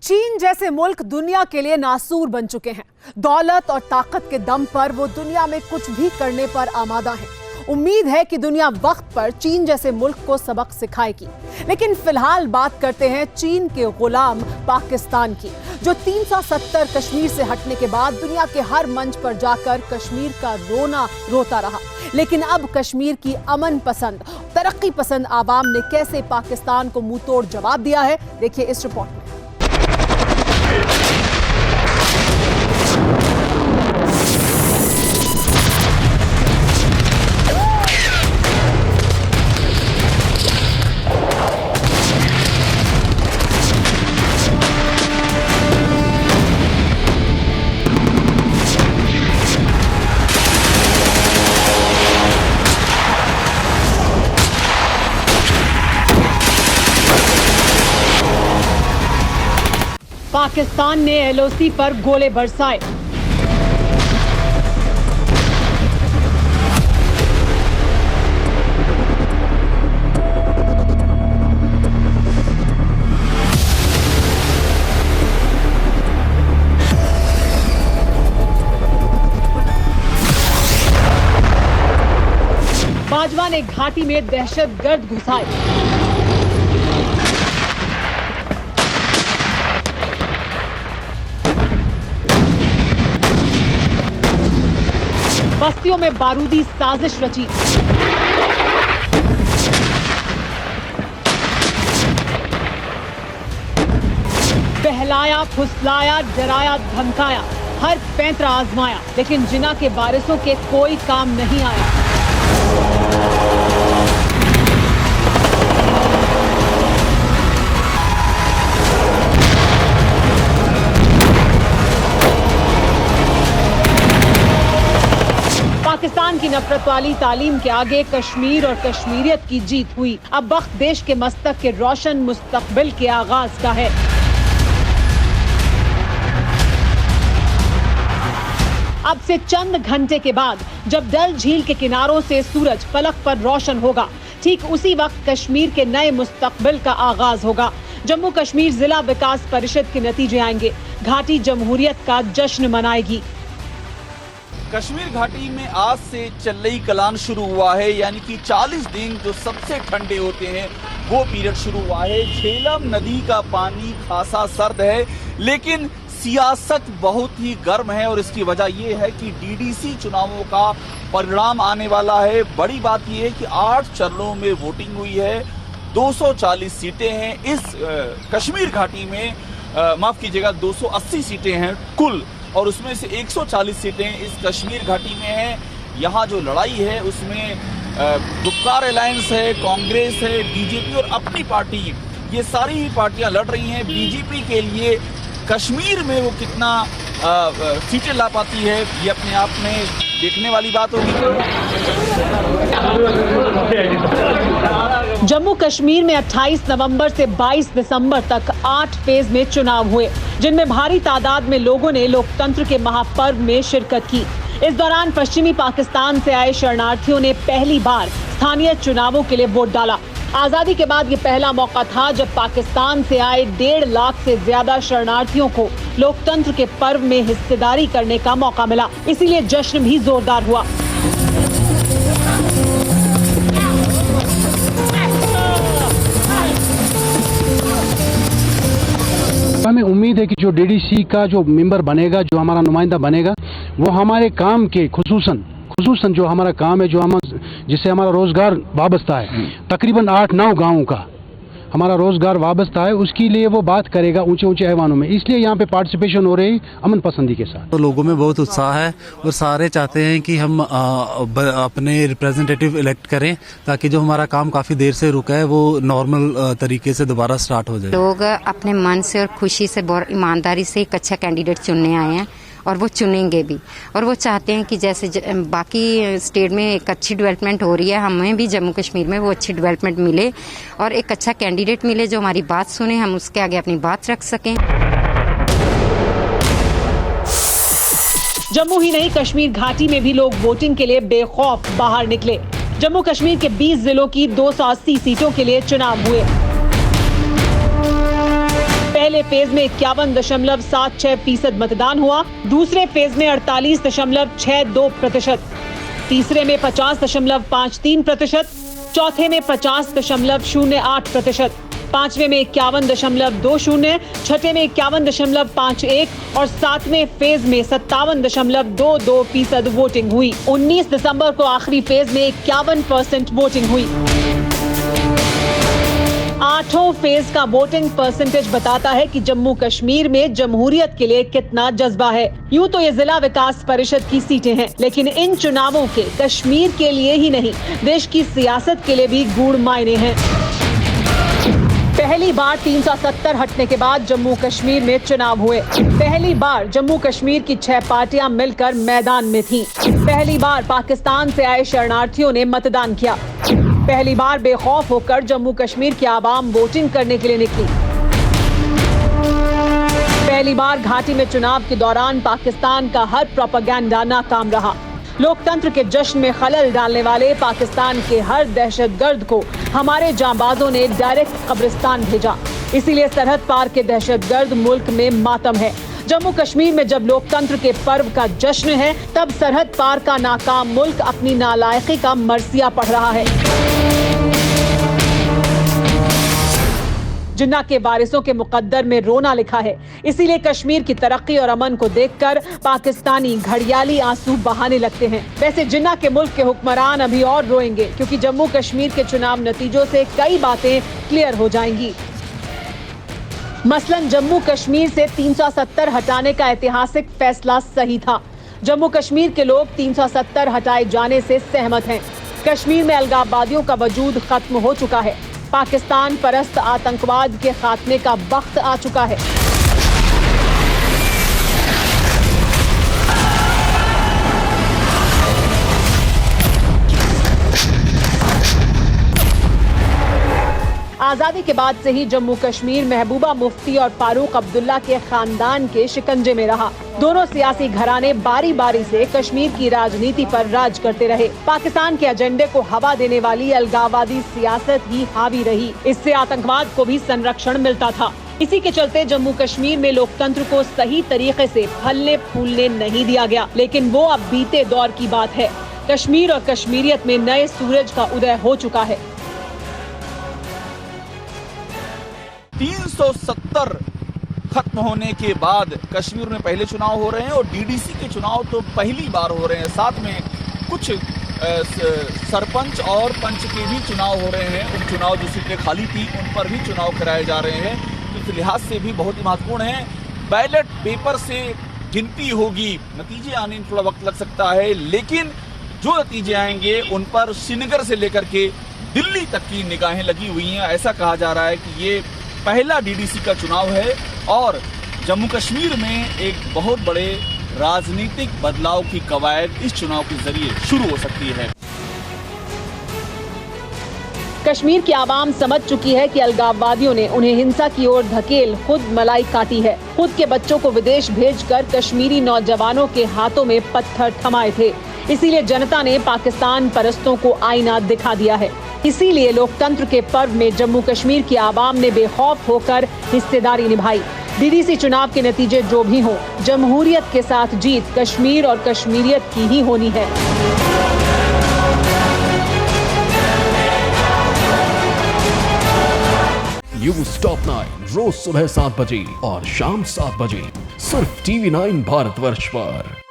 चीन जैसे मुल्क दुनिया के लिए नासूर बन चुके हैं। दौलत और ताकत के दम पर वो दुनिया में कुछ भी करने पर आमादा हैं। उम्मीद है कि दुनिया वक्त पर चीन जैसे मुल्क को सबक सिखाएगी। लेकिन फिलहाल बात करते हैं चीन के गुलाम पाकिस्तान की, जो 370 कश्मीर से हटने के बाद दुनिया के हर मंच पर जाकर कश्मीर का रोना रोता रहा। लेकिन अब कश्मीर की अमन पसंद, तरक्की पसंद आवाम ने कैसे पाकिस्तान को मुंहतोड़ जवाब दिया है, देखिए इस रिपोर्ट में। पाकिस्तान ने एलओसी पर गोले बरसाए। बाजवा ने घाटी में दहशतगर्द घुसाए। बस्तियों में बारूदी साजिश रची। बहलाया, फुसलाया, डराया, धमकाया, हर पैंतरा आजमाया, लेकिन जिना के वारिसों के कोई काम नहीं आया। पाकिस्तान की नफरत वाली तालीम के आगे कश्मीर और कश्मीरियत की जीत हुई। अब वक्त देश के मस्तक के रोशन मुस्तकबिल के आगाज का है। अब से चंद घंटे के बाद जब डल झील के किनारों से सूरज पलक पर रोशन होगा, ठीक उसी वक्त कश्मीर के नए मुस्तकबिल का आगाज होगा। जम्मू कश्मीर जिला विकास परिषद के नतीजे आएंगे। घाटी जमहूरियत का जश्न मनाएगी। कश्मीर घाटी में आज से चलई कलान शुरू हुआ है, यानी कि 40 दिन जो सबसे ठंडे होते हैं वो पीरियड शुरू हुआ है। झेलम नदी का पानी खासा सर्द है, लेकिन सियासत बहुत ही गर्म है और इसकी वजह यह है कि डीडीसी चुनावों का परिणाम आने वाला है। बड़ी बात यह है कि 8 चरणों में वोटिंग हुई है। 240 सीटें हैं इस कश्मीर घाटी में, माफ कीजिएगा 280 सीटें हैं कुल, और उसमें से 140 सीटें इस कश्मीर घाटी में हैं। यहाँ जो लड़ाई है उसमें गुपकार अलायंस है, कांग्रेस है, बीजेपी और अपनी पार्टी, ये सारी ही पार्टियां लड़ रही हैं। बीजेपी के लिए कश्मीर में वो कितना सीटें ला पाती है ये अपने आप में देखने वाली बात होगी। जम्मू कश्मीर में 28 नवंबर से 22 दिसंबर तक 8 फेज में चुनाव हुए, जिनमें भारी तादाद में लोगों ने लोकतंत्र के महापर्व में शिरकत की। इस दौरान पश्चिमी पाकिस्तान से आए शरणार्थियों ने पहली बार स्थानीय चुनावों के लिए वोट डाला। आजादी के बाद ये पहला मौका था जब पाकिस्तान से आए 1.5 लाख से ज्यादा शरणार्थियों को लोकतंत्र के पर्व में हिस्सेदारी करने का मौका मिला। इसीलिए जश्न भी जोरदार हुआ। हमें उम्मीद है कि जो डीडीसी का जो मेंबर बनेगा, जो हमारा नुमाइंदा बनेगा, वो हमारे काम के खुसूसन जो हमारा काम है, जो हम जिससे हमारा रोजगार वाबस्ता है, तकरीबन 8-9 गाँवों का हमारा रोजगार वाबस्ता है, उसके लिए वो बात करेगा ऊंचे ऊंचे ऐवानों में। इसलिए यहाँ पे पार्टिसिपेशन हो रही अमन पसंदी के साथ। तो लोगों में बहुत उत्साह है और सारे चाहते हैं कि हम अपने रिप्रेजेंटेटिव इलेक्ट करें, ताकि जो हमारा काम काफी देर से रुका है वो नॉर्मल तरीके से दोबारा स्टार्ट हो जाए। लोग अपने मन से और खुशी से, बहुत ईमानदारी से एक अच्छा कैंडिडेट चुनने आए हैं और वो चुनेंगे भी। और वो चाहते हैं कि जैसे बाकी स्टेट में एक अच्छी डेवलपमेंट हो रही है, हमें भी जम्मू कश्मीर में वो अच्छी डेवलपमेंट मिले और एक अच्छा कैंडिडेट मिले जो हमारी बात सुने, हम उसके आगे अपनी बात रख सकें। जम्मू ही नहीं, कश्मीर घाटी में भी लोग वोटिंग के लिए बेखौफ बाहर निकले। जम्मू कश्मीर के 20 जिलों की 280 सीटों के लिए चुनाव हुए। पहले फेज में 51.76% मतदान हुआ, दूसरे फेज में 48.62%, तीसरे में 50.53%, चौथे में 50.08%, पांचवें में 51.20, छठे में 51.51 और सातवें फेज में 57.22% वोटिंग हुई। 19 दिसंबर को आखिरी फेज में 51% वोटिंग हुई। आठों फेज का वोटिंग परसेंटेज बताता है कि जम्मू कश्मीर में जमहूरियत के लिए कितना जज्बा है। यूं तो ये जिला विकास परिषद की सीटें हैं, लेकिन इन चुनावों के कश्मीर के लिए ही नहीं, देश की सियासत के लिए भी गूढ़ मायने हैं। पहली बार 370 हटने के बाद जम्मू कश्मीर में चुनाव हुए। पहली बार जम्मू कश्मीर की 6 पार्टियां मिलकर मैदान में थीं। पहली बार पाकिस्तान से आए शरणार्थियों ने मतदान किया। पहली बार बेखौफ होकर जम्मू कश्मीर की आवाम वोटिंग करने के लिए निकली। पहली बार घाटी में चुनाव के दौरान पाकिस्तान का हर प्रोपेगेंडा नाकाम रहा। लोकतंत्र के जश्न में खलल डालने वाले पाकिस्तान के हर दहशतगर्द को हमारे जांबाजों ने डायरेक्ट कब्रिस्तान भेजा। इसीलिए सरहद पार के दहशतगर्द मुल्क में मातम है। जम्मू कश्मीर में जब लोकतंत्र के पर्व का जश्न है, तब सरहद पार का नाकाम मुल्क अपनी नालायकी का मरसिया पढ़ रहा है। जिन्ना के वारिसों के मुकद्दर में रोना लिखा है। इसीलिए कश्मीर की तरक्की और अमन को देखकर पाकिस्तानी घड़ियाली आंसू बहाने लगते हैं। वैसे जिन्ना के मुल्क के हुक्मरान अभी और रोएंगे, क्योंकि जम्मू कश्मीर के चुनाव नतीजों से कई बातें क्लियर हो जाएंगी। मसलन जम्मू कश्मीर से 370 हटाने का ऐतिहासिक फैसला सही था। जम्मू कश्मीर के लोग 370 हटाए जाने से सहमत हैं। कश्मीर में अलगाववादियों का वजूद खत्म हो चुका है। पाकिस्तान परस्त आतंकवाद के खात्मे का वक्त आ चुका है। आजादी के बाद से ही जम्मू कश्मीर महबूबा मुफ्ती और फारूक अब्दुल्ला के खानदान के शिकंजे में रहा। दोनों सियासी घराने बारी बारी से कश्मीर की राजनीति पर राज करते रहे। पाकिस्तान के एजेंडे को हवा देने वाली अलगाववादी सियासत ही हावी रही। इससे आतंकवाद को भी संरक्षण मिलता था। इसी के चलते जम्मू कश्मीर में लोकतंत्र को सही तरीके से फलने फूलने नहीं दिया गया। लेकिन वो अब बीते दौर की बात है। कश्मीर और कश्मीरियत में नए सूरज का उदय हो चुका है। 370 खत्म होने के बाद कश्मीर में पहले चुनाव हो रहे हैं और डीडीसी के चुनाव तो पहली बार हो रहे हैं। साथ में कुछ सरपंच और पंच के भी चुनाव हो रहे हैं। उन चुनाव जो सीटें खाली थी उन पर भी चुनाव कराए जा रहे हैं। तो इस लिहाज से भी बहुत ही महत्वपूर्ण है। बैलेट पेपर से गिनती होगी, नतीजे आने में थोड़ा वक्त लग सकता है, लेकिन जो नतीजे आएंगे उन पर श्रीनगर से लेकर के दिल्ली तक की निगाहें लगी हुई हैं। ऐसा कहा जा रहा है कि ये पहला डीडीसी का चुनाव है और जम्मू कश्मीर में एक बहुत बड़े राजनीतिक बदलाव की कवायद इस चुनाव के जरिए शुरू हो सकती है। कश्मीर की आवाम समझ चुकी है कि अलगाववादियों ने उन्हें हिंसा की ओर धकेल खुद मलाई काटी है। खुद के बच्चों को विदेश भेजकर कश्मीरी नौजवानों के हाथों में पत्थर थमाए थे। इसीलिए जनता ने पाकिस्तान परस्तों को आईना दिखा दिया है। इसीलिए लोकतंत्र के पर्व में जम्मू कश्मीर की आवाम ने बेखौफ होकर हिस्सेदारी निभाई। डीडीसी चुनाव के नतीजे जो भी हों, जमहूरियत के साथ जीत कश्मीर और कश्मीरियत की ही होनी है। न्यूज़ टॉप 9 रोज सुबह 7 बजे और शाम 7 बजे सिर्फ TV9 भारतवर्ष पर।